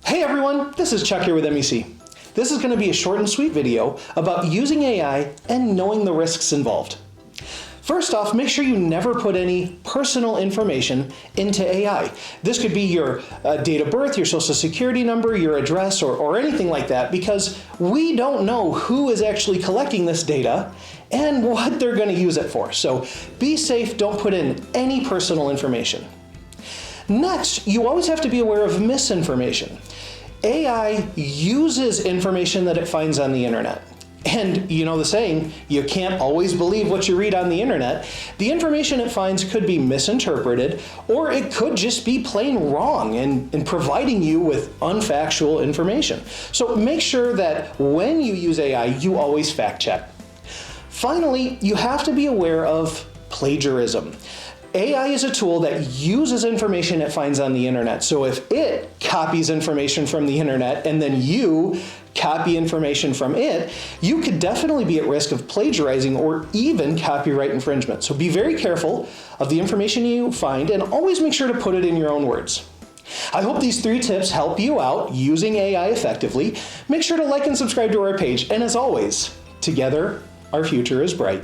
Hey everyone, this is Chuck here with MEC. This is going to be a short and sweet video about using AI and knowing the risks involved. First off, make sure you never put any personal information into AI. This could be your date of birth, your social security number, your address, or anything like that, because we don't know who is actually collecting this data and what they're going to use it for. So be safe, don't put in any personal information. Next, you always have to be aware of misinformation. AI uses information that it finds on the internet. And you know the saying, you can't always believe what you read on the internet. The information it finds could be misinterpreted, or it could just be plain wrong in providing you with unfactual information. So make sure that when you use AI, you always fact check. Finally, you have to be aware of plagiarism. AI is a tool that uses information it finds on the internet. So if it copies information from the internet and then you copy information from it, you could definitely be at risk of plagiarizing or even copyright infringement. So be very careful of the information you find and always make sure to put it in your own words. I hope these 3 tips help you out using AI effectively. Make sure to like and subscribe to our page. And as always, together, our future is bright.